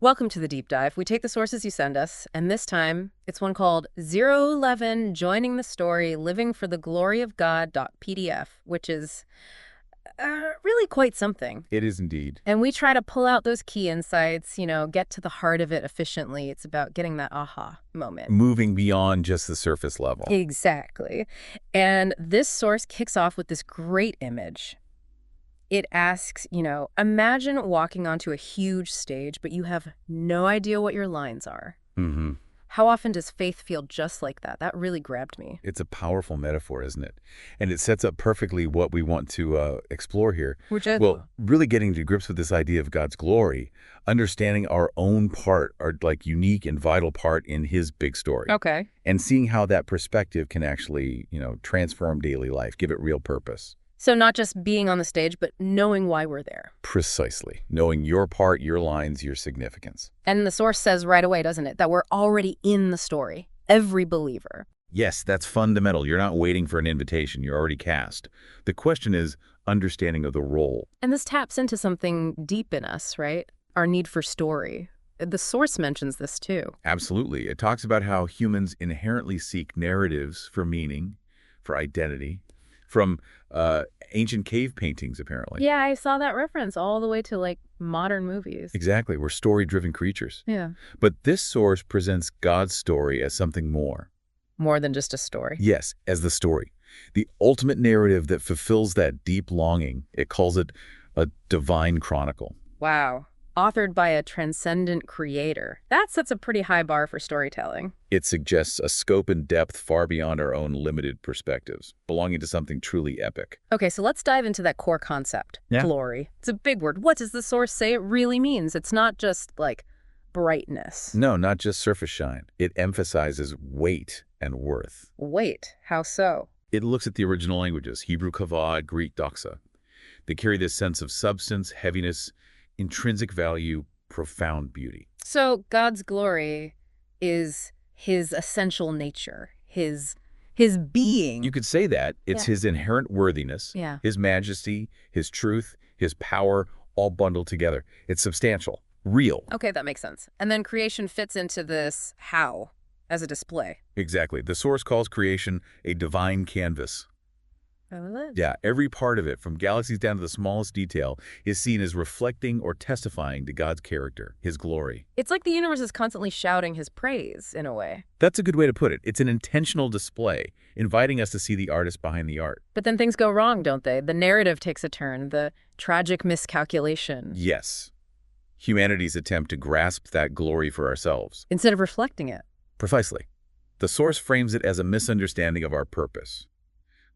Welcome to the deep dive. We take the sources you send us, and this time it's one called 011 Joining the Story Living for the Glory of God.pdf, which is really quite something. It is indeed. And we try to pull out those key insights, get to the heart of it efficiently. It's about getting that aha moment. Moving beyond just the surface level. Exactly. And this source kicks off with this great image. It asks, imagine walking onto a huge stage, but you have no idea what your lines are. Mm-hmm. How often does faith feel just like that? That really grabbed me. It's a powerful metaphor, isn't it? And it sets up perfectly what we want to explore here. Well, really getting to grips with this idea of God's glory, understanding our own part, our unique and vital part in his big story. Okay. And seeing how that perspective can actually, transform daily life, give it real purpose. So not just being on the stage, but knowing why we're there. Precisely. Knowing your part, your lines, your significance. And the source says right away, doesn't it, that we're already in the story. Every believer. Yes, that's fundamental. You're not waiting for an invitation. You're already cast. The question is understanding of the role. And this taps into something deep in us, right? Our need for story. The source mentions this too. Absolutely. It talks about how humans inherently seek narratives for meaning, for identity, from ancient cave paintings, apparently. Yeah, I saw that reference all the way to, modern movies. Exactly. We're story-driven creatures. Yeah. But this source presents God's story as something more. More than just a story. Yes, as the story. The ultimate narrative that fulfills that deep longing. It calls it a divine chronicle. Wow. Authored by a transcendent creator. That sets a pretty high bar for storytelling. It suggests a scope and depth far beyond our own limited perspectives, belonging to something truly epic. Okay, so let's dive into that core concept, glory. It's a big word. What does the source say it really means? It's not just, brightness. No, not just surface shine. It emphasizes weight and worth. Weight? How so? It looks at the original languages, Hebrew kavod, Greek doxa. They carry this sense of substance, heaviness, intrinsic value, profound beauty. So God's glory is his essential nature, his being. You could say that. It's his inherent worthiness, his majesty, his truth, his power, all bundled together. It's substantial, real. Okay, that makes sense. And then creation fits into this how as a display. Exactly. The source calls creation a divine canvas. Oh, yeah, every part of it, from galaxies down to the smallest detail, is seen as reflecting or testifying to God's character, his glory. It's like the universe is constantly shouting his praise, in a way. That's a good way to put it. It's an intentional display, inviting us to see the artist behind the art. But then things go wrong, don't they? The narrative takes a turn, the tragic miscalculation. Yes. Humanity's attempt to grasp that glory for ourselves. Instead of reflecting it. Precisely. The source frames it as a misunderstanding of our purpose.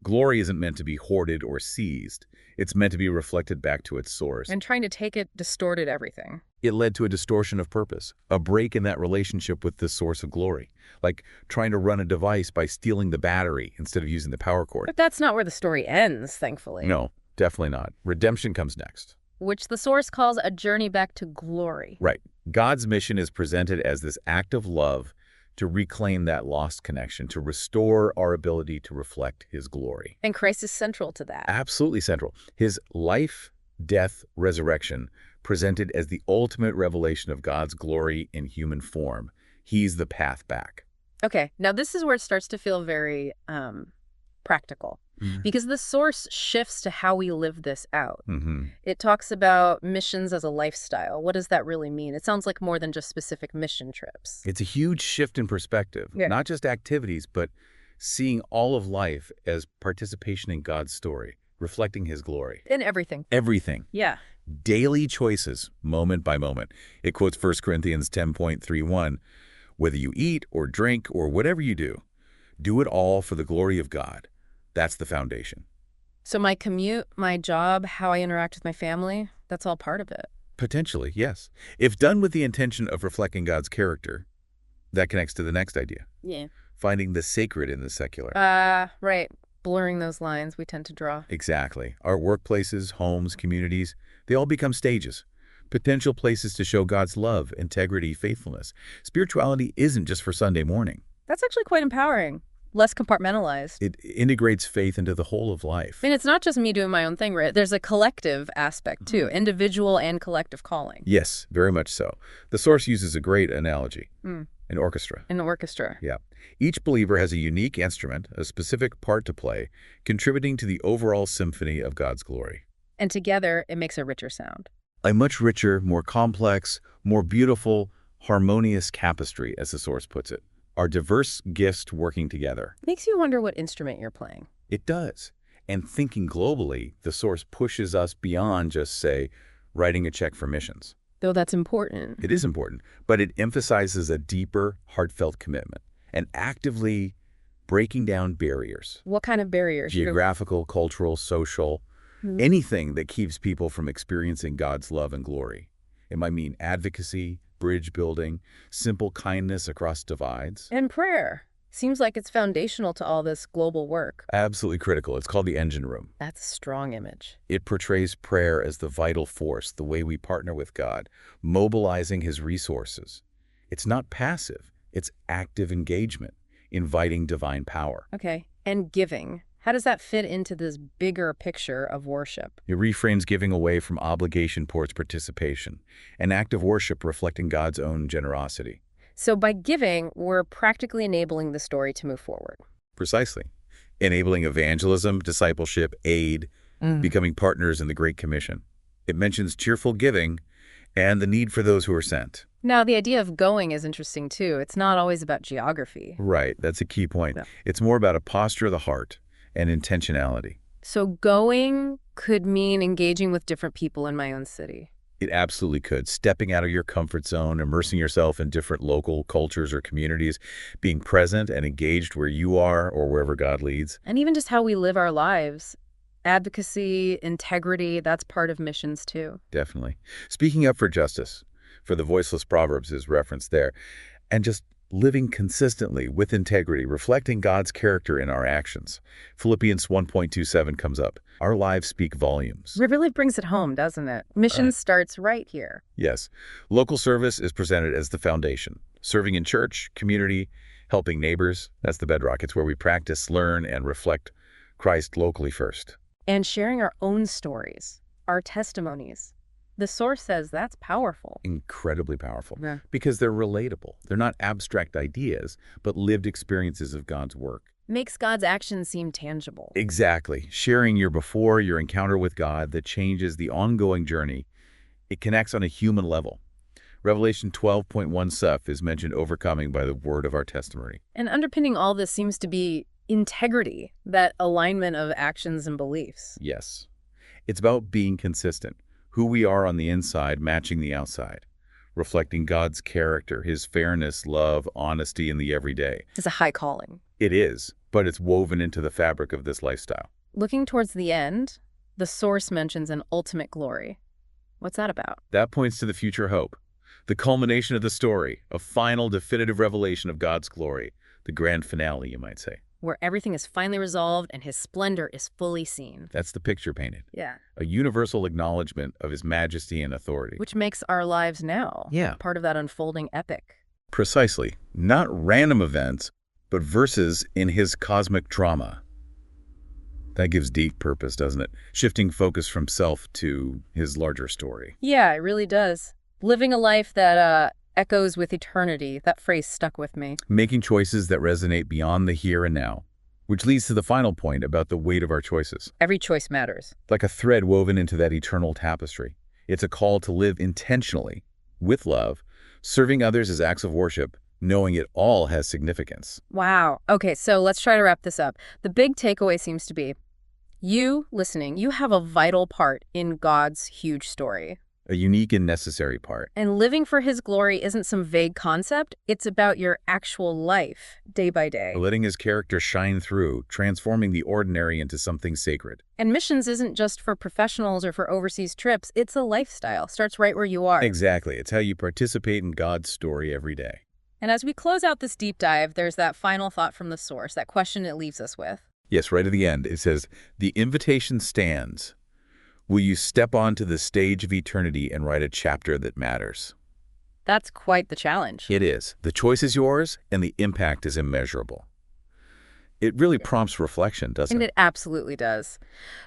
Glory isn't meant to be hoarded or seized. It's meant to be reflected back to its source. And trying to take it distorted everything. It led to a distortion of purpose, a break in that relationship with the source of glory, like trying to run a device by stealing the battery instead of using the power cord. But that's not where the story ends, thankfully. No, definitely not. Redemption comes next. Which the source calls a journey back to glory. Right. God's mission is presented as this act of love to reclaim that lost connection, to restore our ability to reflect his glory. And Christ is central to that. Absolutely central. His life, death, resurrection, presented as the ultimate revelation of God's glory in human form. He's the path back. Okay, now this is where it starts to feel very practical. Because the source shifts to how we live this out. It talks about missions as a lifestyle. What does that really mean? It sounds like more than just specific mission trips. It's a huge shift in perspective. Not just activities, but seeing all of life as participation in God's story, reflecting his glory. In everything. Everything. Yeah. Daily choices, moment by moment. It quotes 1 Corinthians 10:31, whether you eat or drink or whatever you do it all for the glory of God. That's the foundation. So my commute, my job, how I interact with my family, that's all part of it. Potentially, yes. If done with the intention of reflecting God's character, that connects to the next idea. Yeah. Finding the sacred in the secular. Right. Blurring those lines we tend to draw. Exactly. Our workplaces, homes, communities, they all become stages. Potential places to show God's love, integrity, faithfulness. Spirituality isn't just for Sunday morning. That's actually quite empowering. Less compartmentalized. It integrates faith into the whole of life. I mean, it's not just me doing my own thing, right? There's a collective aspect, too. Individual and collective calling. Yes, very much so. The source uses a great analogy. An orchestra. An orchestra. Yeah. Each believer has a unique instrument, a specific part to play, contributing to the overall symphony of God's glory. And together, it makes a richer sound. A much richer, more complex, more beautiful, harmonious tapestry, as the source puts it. Our diverse gifts working together. Makes you wonder what instrument you're playing. It does. And thinking globally, the source pushes us beyond just, say, writing a check for missions. Though that's important. It is important, but it emphasizes a deeper, heartfelt commitment and actively breaking down barriers. What kind of barriers? Geographical, cultural, social, anything that keeps people from experiencing God's love and glory. It might mean advocacy, bridge building, simple kindness across divides. And prayer. Seems like it's foundational to all this global work. Absolutely critical. It's called the engine room. That's a strong image. It portrays prayer as the vital force, the way we partner with God, mobilizing his resources. It's not passive. It's active engagement, inviting divine power. Okay. And giving. How does that fit into this bigger picture of worship? It reframes giving away from obligation towards participation, an act of worship reflecting God's own generosity. So by giving, we're practically enabling the story to move forward. Precisely. Enabling evangelism, discipleship, aid, becoming partners in the Great Commission. It mentions cheerful giving and the need for those who are sent. Now, the idea of going is interesting, too. It's not always about geography. Right. That's a key point. No. It's more about a posture of the heart and intentionality. So going could mean engaging with different people in my own city. It absolutely could. Stepping out of your comfort zone, immersing yourself in different local cultures or communities, being present and engaged where you are or wherever God leads. And even just how we live our lives. Advocacy, integrity, that's part of missions too. Definitely. Speaking up for justice, for the voiceless proverbs is referenced there, and just living consistently with integrity, reflecting God's character in our actions. Philippians 1:27 comes up. Our lives speak volumes. It really brings it home, doesn't it? Mission starts right here. Yes. Local service is presented as the foundation. Serving in church, community, helping neighbors, that's the bedrock. It's where we practice, learn, and reflect Christ locally first. And sharing our own stories, our testimonies. The source says that's powerful. Incredibly powerful. Yeah. Because they're relatable. They're not abstract ideas, but lived experiences of God's work. Makes God's actions seem tangible. Exactly. Sharing your encounter with God that changes the ongoing journey. It connects on a human level. Revelation 12.1 Suf is mentioned overcoming by the word of our testimony. And underpinning all this seems to be integrity, that alignment of actions and beliefs. Yes. It's about being consistent. Who we are on the inside matching the outside, reflecting God's character, his fairness, love, honesty in the everyday. It's a high calling. It is, but it's woven into the fabric of this lifestyle. Looking towards the end, the source mentions an ultimate glory. What's that about? That points to the future hope, the culmination of the story, a final definitive revelation of God's glory, the grand finale, you might say. Where everything is finally resolved and his splendor is fully seen. That's the picture painted. Yeah. A universal acknowledgement of his majesty and authority. Which makes our lives now part of that unfolding epic. Precisely. Not random events, but verses in his cosmic drama. That gives deep purpose, doesn't it? Shifting focus from self to his larger story. Yeah, it really does. Living a life that echoes with eternity. That phrase stuck with me. Making choices that resonate beyond the here and now, which leads to the final point about the weight of our choices. Every choice matters. Like a thread woven into that eternal tapestry. It's a call to live intentionally, with love, serving others as acts of worship, knowing it all has significance. Wow. Okay, so let's try to wrap this up. The big takeaway seems to be, you listening, you have a vital part in God's huge story. A unique and necessary part. And living for his glory isn't some vague concept. It's about your actual life, day by day. Letting his character shine through, transforming the ordinary into something sacred. And missions isn't just for professionals or for overseas trips. It's a lifestyle. Starts right where you are. Exactly. It's how you participate in God's story every day. And as we close out this deep dive, there's that final thought from the source, that question it leaves us with. Yes, right at the end. It says, the invitation stands. Will you step onto the stage of eternity and write a chapter that matters? That's quite the challenge. It is. The choice is yours, and the impact is immeasurable. It really prompts reflection, doesn't And it? it absolutely does.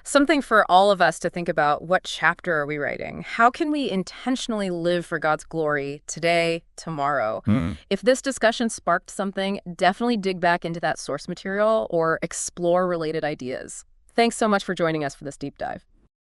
Something for all of us to think about: what chapter are we writing? How can we intentionally live for God's glory today, tomorrow? Hmm. If this discussion sparked something, definitely dig back into that source material or explore related ideas. Thanks so much for joining us for this deep dive.